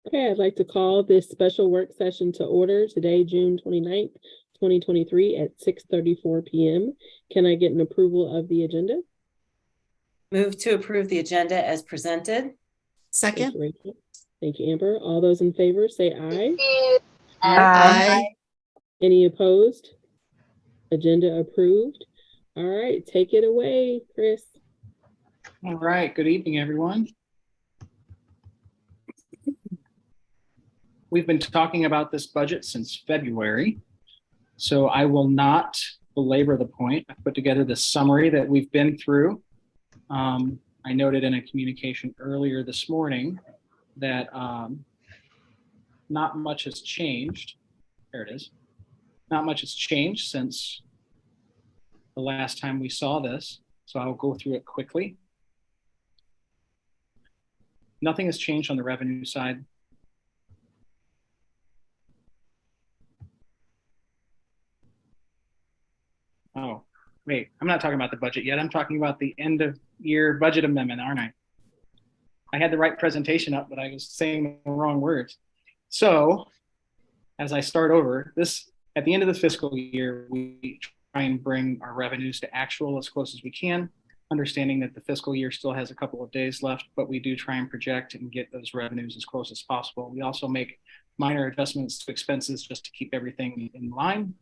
Okay, I'd like to call this special work session to order today, June 29th, 2023 at 6:34 p.m. Can I get an approval of the agenda? Move to approve the agenda as presented. Thank Second. you, Rachel. Thank you, Amber. All those in favor say aye. Aye. Any opposed? Agenda approved. All right, take it away, Chris. All right, good evening, everyone. We've been talking about this budget since February, so I will not belabor the point. I put together the summary that we've been through. I noted in a communication earlier this morning that not much has changed. There it is. Not much has changed since the last time we saw this, so I'll go through it quickly. Nothing has changed on the revenue side. Oh, wait, I'm not talking about the budget yet. I'm talking about the end of year budget amendment, aren't I? I had the right presentation up, but I was saying the wrong words. So as I start over, at the end of the fiscal year, we try and bring our revenues to actual as close as we can, understanding that the fiscal year still has a couple of days left, but we do try and project and get those revenues as close as possible. We also make minor adjustments to expenses just to keep everything in line.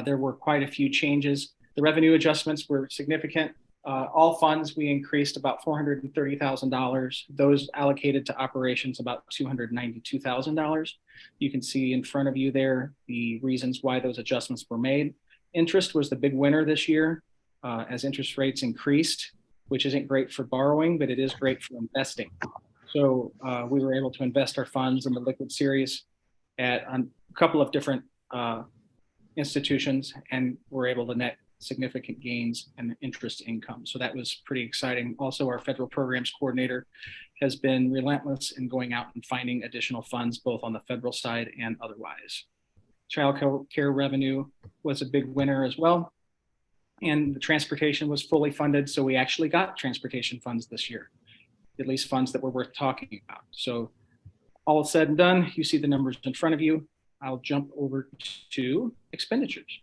There were quite a few changes. The revenue adjustments were significant. All funds, we increased about $430,000. Those allocated to operations, about $292,000. You can see in front of you there the reasons why those adjustments were made. Interest was the big winner this year as interest rates increased, which isn't great for borrowing, but it is great for investing. So we were able to invest our funds in the liquid series at a couple of different institutions, and we're able to net significant gains in interest income. So that was pretty exciting. Also, our federal programs coordinator has been relentless in going out and finding additional funds, both on the federal side and otherwise. Child care revenue was a big winner as well. And the transportation was fully funded. So we actually got transportation funds this year, at least funds that were worth talking about. So all said and done, you see the numbers in front of you. I'll jump over to expenditures.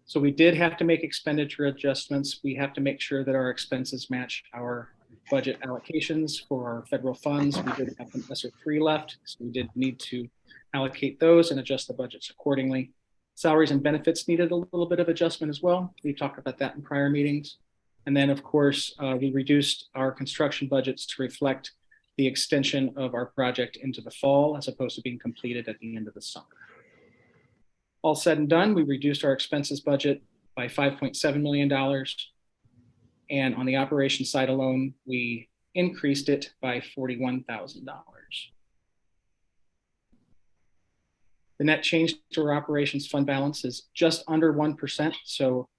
So we did have to make expenditure adjustments. We have to make sure that our expenses match our budget allocations for our federal funds. We did have some ESSER-3 left, so we did need to allocate those and adjust the budgets accordingly. Salaries and benefits needed a little bit of adjustment as well. We talked about that in prior meetings. And then, of course, we reduced our construction budgets to reflect the extension of our project into the fall as opposed to being completed at the end of the summer. All said and done, we reduced our expenses budget by $5.7 million. And on the operations side alone, we increased it by $41,000. The net change to our operations fund balance is just under 1%. So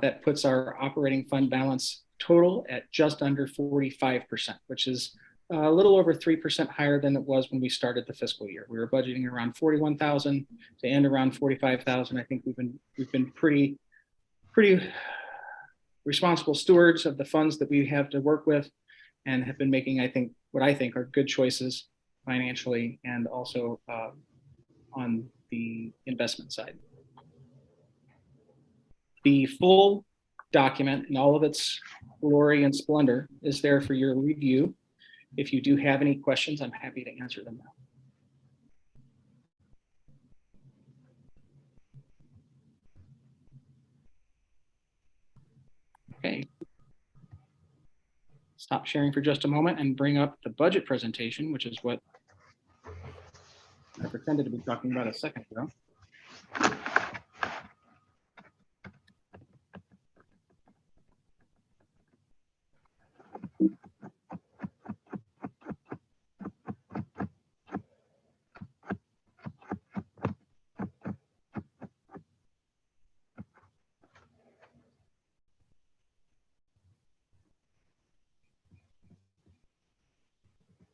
that puts our operating fund balance total at just under 45%, which is a little over 3% higher than it was when we started the fiscal year. We were budgeting around 41,000 to end around 45,000. I think we've been pretty responsible stewards of the funds that we have to work with, and have been making, what I think are good choices financially and also on the investment side. The full document in all of its glory and splendor is there for your review. If you do have any questions, I'm happy to answer them now. Okay. Stop sharing for just a moment and bring up the budget presentation, which is what I pretended to be talking about a second ago.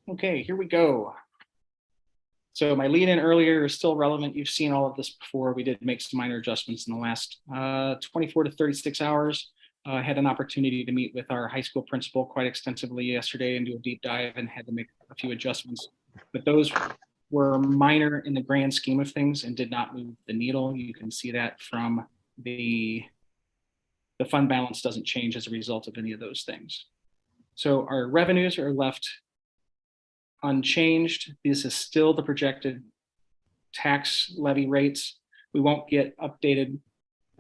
Okay, here we go. So my lead in earlier is still relevant. You've seen all of this before. We did make some minor adjustments in the last 24 to 36 hours. I had an opportunity to meet with our high school principal quite extensively yesterday and do a deep dive, and had to make a few adjustments But those were minor in the grand scheme of things and did not move the needle. You can see that from the fund balance doesn't change as a result of any of those things. So our revenues are left unchanged. This is still the projected tax levy rates. We won't get updated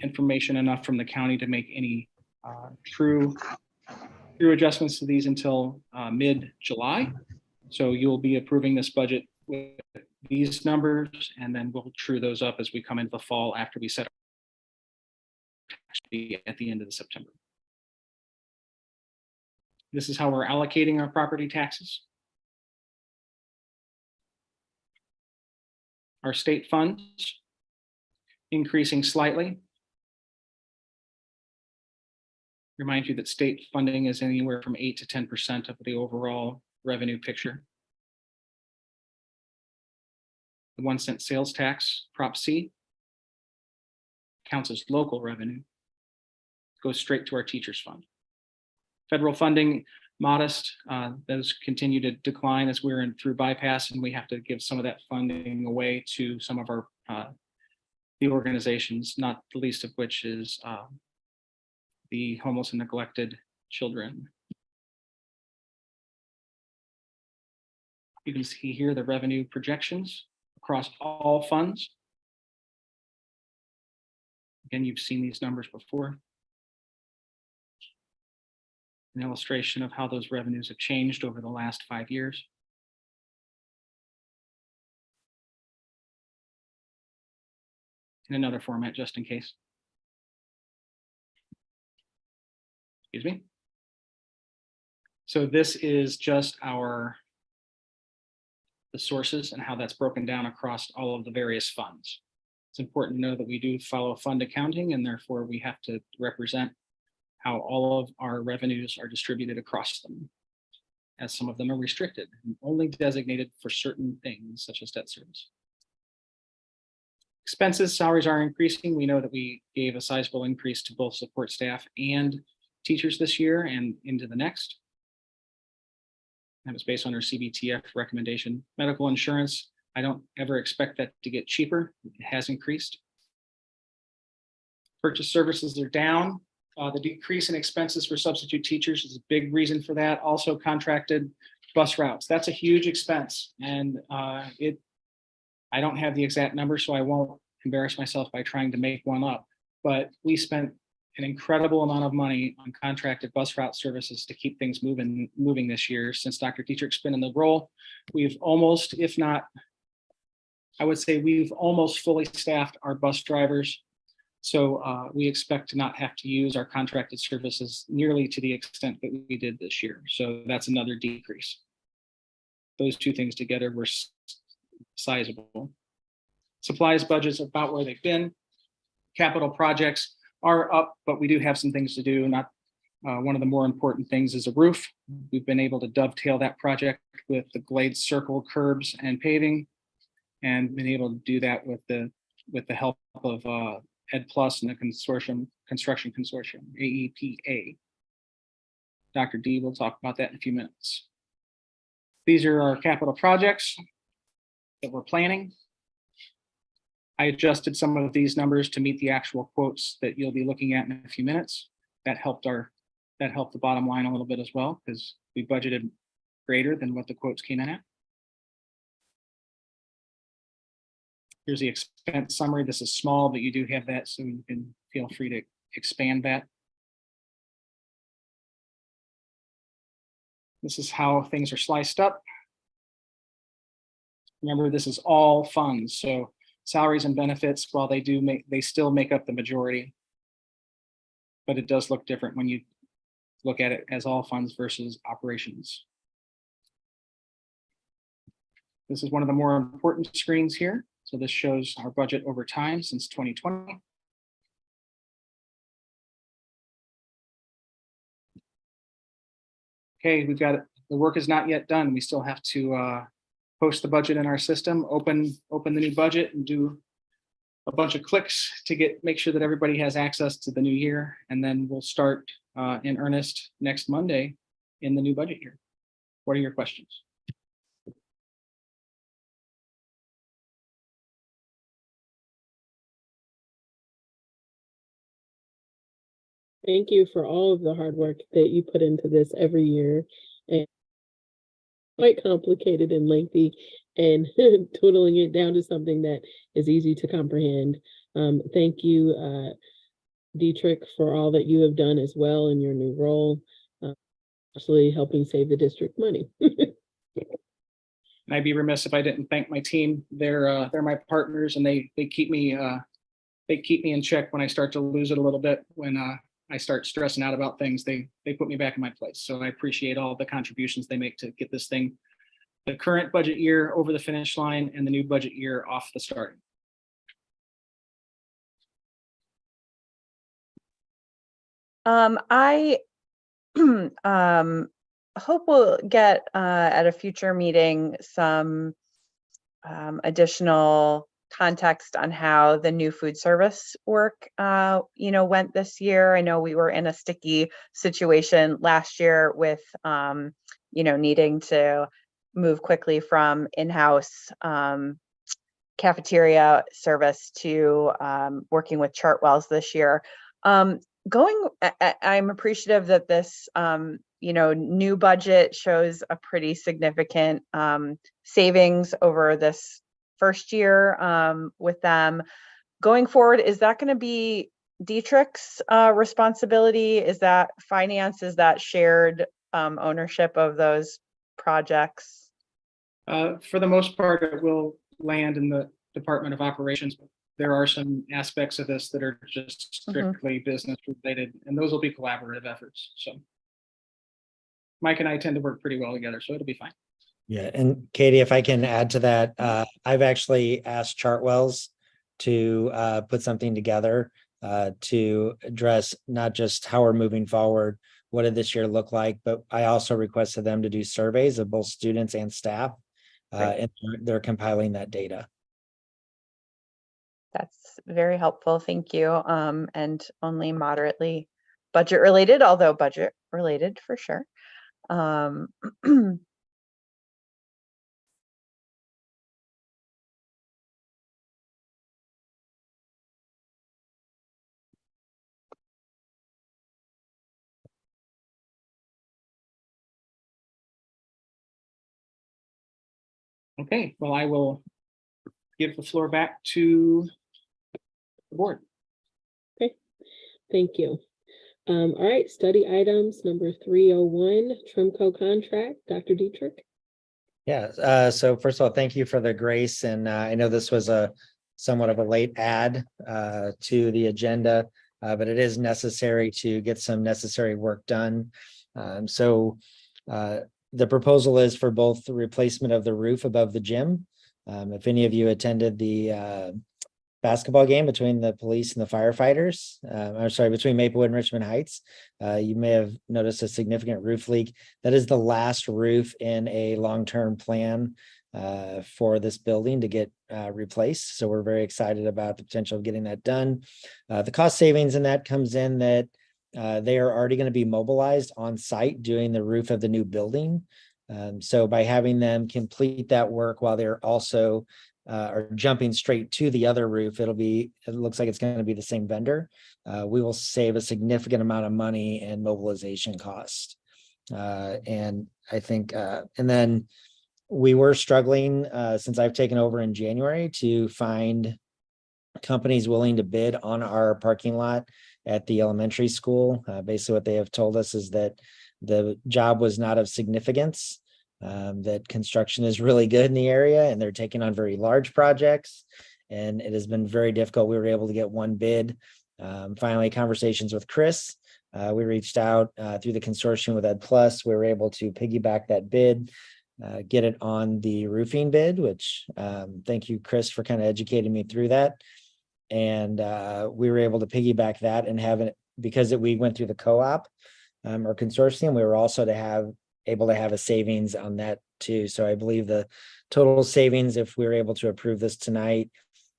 information enough from the county to make any true adjustments to these until mid-July. So you'll be approving this budget with these numbers, and then we'll true those up as we come into the fall after we set at the end of September. This is how we're allocating our property taxes. Our state funds increasing slightly. Remind you that state funding is anywhere from 8 to 10% of the overall revenue picture. The 1 cent sales tax, Prop C, counts as local revenue, goes straight to our teachers fund. Federal funding, modest, those continue to decline as we're through bypass, and we have to give some of that funding away to some of our the organizations, not the least of which is the homeless and neglected children. You can see here the revenue projections across all funds. Again, you've seen these numbers before. An illustration of how those revenues have changed over the last 5 years. In another format, just in case. Excuse me. So this is just the sources and how that's broken down across all of the various funds. It's important to know that we do follow fund accounting, and therefore we have to represent how all of our revenues are distributed across them, as some of them are restricted and only designated for certain things such as debt service. Expenses, salaries are increasing. We know that we gave a sizable increase to both support staff and teachers this year and into the next. That was based on our CBTF recommendation. Medical insurance, I don't ever expect that to get cheaper. It has increased. Purchase services are down. The decrease in expenses for substitute teachers is a big reason for that. Also contracted bus routes. That's a huge expense. And I don't have the exact number, so I won't embarrass myself by trying to make one up. But we spent an incredible amount of money on contracted bus route services to keep things moving this year. Since Dr. Dietrich's been in the role, we've almost, if not, I would say we've almost fully staffed our bus drivers. So we expect to not have to use our contracted services nearly to the extent that we did this year. So that's another decrease. Those two things together were sizable. Supplies budgets about where they've been. Capital projects are up, but we do have some things to do. Not one of the more important things is a roof. We've been able to dovetail that project with the Glade Circle curbs and paving, and been able to do that with the help of Ed Plus and the construction consortium, AEPA. Dr. D will talk about that in a few minutes. These are our capital projects that we're planning. I adjusted some of these numbers to meet the actual quotes that you'll be looking at in a few minutes. That helped the bottom line a little bit as well, because we budgeted greater than what the quotes came in at. Here's the expense summary. This is small, but you do have that, so you can feel free to expand that. This is how things are sliced up. Remember, this is all funds, so salaries and benefits, while they still make up the majority, but it does look different when you look at it as all funds versus operations. This is one of the more important screens here. So this shows our budget over time since 2020. Okay, we've got it. The work is not yet done. We still have to post the budget in our system, open the new budget, and do a bunch of clicks to make sure that everybody has access to the new year. And then we'll start in earnest next Monday in the new budget year. What are your questions? Thank you for all of the hard work that you put into this every year, and quite complicated and lengthy, and twiddling it down to something that is easy to comprehend. Thank you, Dietrich, for all that you have done as well in your new role, actually helping save the district money. And I'd be remiss if I didn't thank my team. They're my partners, and they keep me in check when I start to lose it a little bit. When I start stressing out about things, they put me back in my place. So I appreciate all the contributions they make to get this thing, the current budget year, over the finish line, and the new budget year off the start. I hope we'll get at a future meeting some additional context on how the new food service work went this year. I know we were in a sticky situation last year with needing to move quickly from in-house cafeteria service to working with Chartwells this year. I'm appreciative that this new budget shows a pretty significant savings over this first year with them. Going forward, is that going to be Dietrich's responsibility? Is that finance? Is that shared ownership of those projects? For the most part, it will land in the Department of Operations. There are some aspects of this that are just strictly business related, and those will be collaborative efforts. So Mike and I tend to work pretty well together, so it'll be fine. Yeah, and Katie, if I can add to that, I've actually asked Chartwells to put something together to address not just how we're moving forward, what did this year look like, but I also requested them to do surveys of both students and staff, and they're compiling that data. That's very helpful. Thank you. And only moderately budget related, although budget related for sure. Okay, well, I will give the floor back to the board. Okay, thank you. All right, study items number 301, Trimco contract, Dr. Dietrich. Yeah, so first of all, thank you for the grace, and I know this was a somewhat of a late add to the agenda, but it is necessary to get some necessary work done. The proposal is for both the replacement of the roof above the gym. If any of you attended the basketball game between the police and the firefighters, between Maplewood and Richmond Heights, you may have noticed a significant roof leak. That is the last roof in a long-term plan for this building to get replaced. So we're very excited about the potential of getting that done. The cost savings in that comes in that they are already going to be mobilized on site doing the roof of the new building. So by having them complete that work while they're also are jumping straight to the other roof, it looks like it's going to be the same vendor. We will save a significant amount of money and mobilization cost. And I think, and then we were struggling since I've taken over in January to find companies willing to bid on our parking lot at the elementary school. Basically what they have told us is that the job was not of significance, that construction is really good in the area and they're taking on very large projects, and it has been very difficult. We were able to get one bid. Finally, conversations with Chris, we reached out through the consortium with Ed Plus. We were able to piggyback that bid, get it on the roofing bid, which thank you, Chris, for kind of educating me through that. And we were able to piggyback that and have it, because we went through the co-op or consortium, we were also able to have a savings on that too. So I believe the total savings, if we were able to approve this tonight,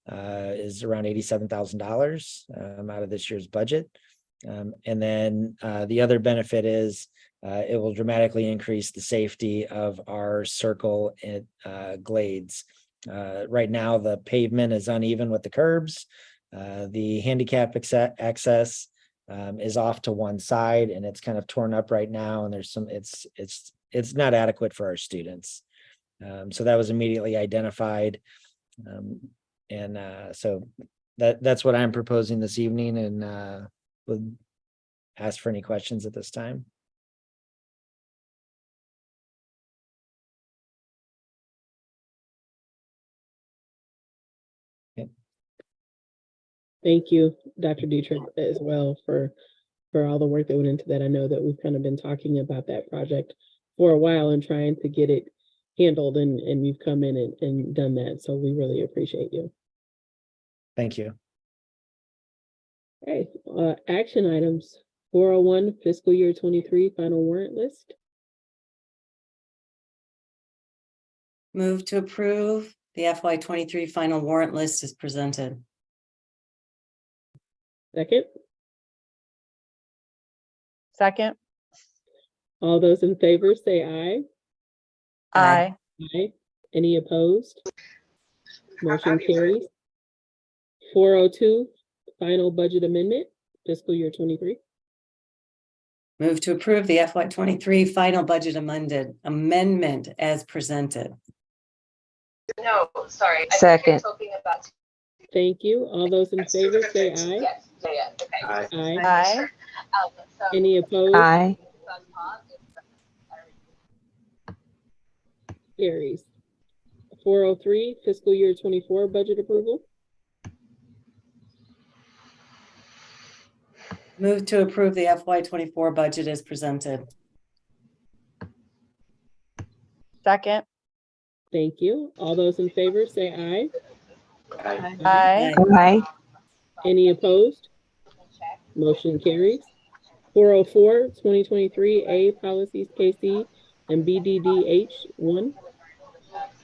is around $87,000 out of this year's budget. And then the other benefit is it will dramatically increase the safety of our circle and glades. Right now, the pavement is uneven with the curbs. The handicap access is off to one side and it's kind of torn up right now. And there's some, it's not adequate for our students. So that was immediately identified. So that's what I'm proposing this evening, and would ask for any questions at this time. Thank you, Dr. Dietrich, as well for all the work that went into that. I know that we've kind of been talking about that project for a while and trying to get it handled, and you've come in and done that. So we really appreciate you. Thank you. Okay, action items, 401 fiscal year 23 final warrant list. Move to approve the FY 23 final warrant list is presented. Second, Second. all those in favor say aye. Aye. Aye. Any opposed? Motion carries. 402 final budget amendment, fiscal year 23. Move to approve the FY 23 final budget amendment as presented. No, sorry. I think you're Second. talking about. Thank you. All those in favor say aye. Yes, yeah, okay. Aye. Aye. Aye. So Any opposed? Aye. the first part is- Carries. 403 fiscal year 24 budget approval. Move to approve the FY 24 budget as presented. Second. Thank you. All those in favor say aye. Aye. Aye. Any opposed? Motion carries. 404 2023 A policies KC and BDDH 1.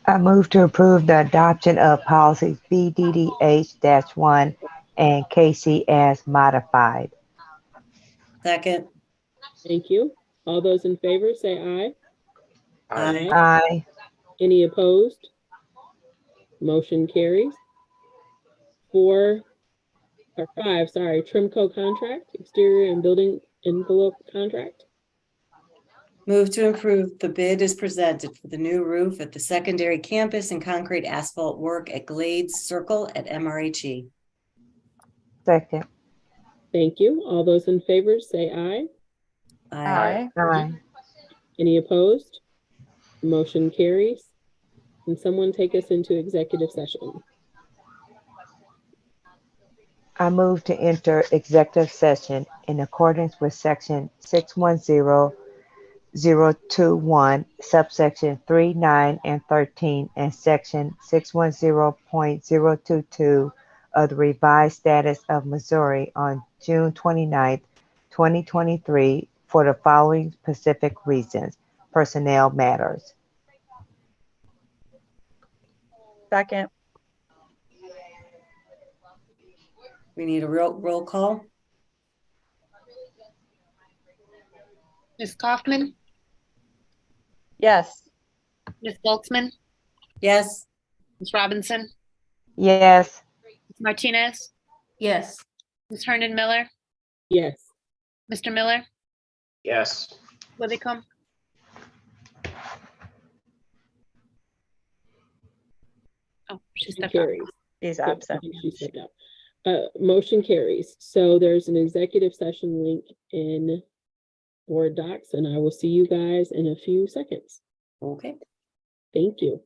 I move to approve the adoption of policies BDDH-1 and KC as modified. Second. Thank you. All those in favor say aye. Aye. Aye. Any opposed? Motion carries. 5, Trimco contract, exterior and building envelope contract. Move to approve the bid is presented for the new roof at the secondary campus and concrete asphalt work at Glades Circle at MRHE. Second. Thank you. All those in favor say aye. Aye. Aye. Any opposed? Motion carries. Can someone take us into executive session? I move to enter executive session in accordance with section 610021, subsection 3, 9, and 13, and section 610.022 of the revised status of Missouri on June 29th, 2023 for the following specific reasons: personnel matters. Second. We need a roll call. Ms. Kaufman, Yes. Ms. Boltzmann, Yes. Ms. Robinson, Yes. Ms. Martinez, Yes. Ms. Herndon Miller, Yes. Mr. Miller, Yes. Withicum. Oh, she Motion stepped out. carries. She's Yep, absent. she stepped out. Motion carries. So there's an executive session link in Board Docs, and I will see you guys in a few seconds. Okay. Thank you.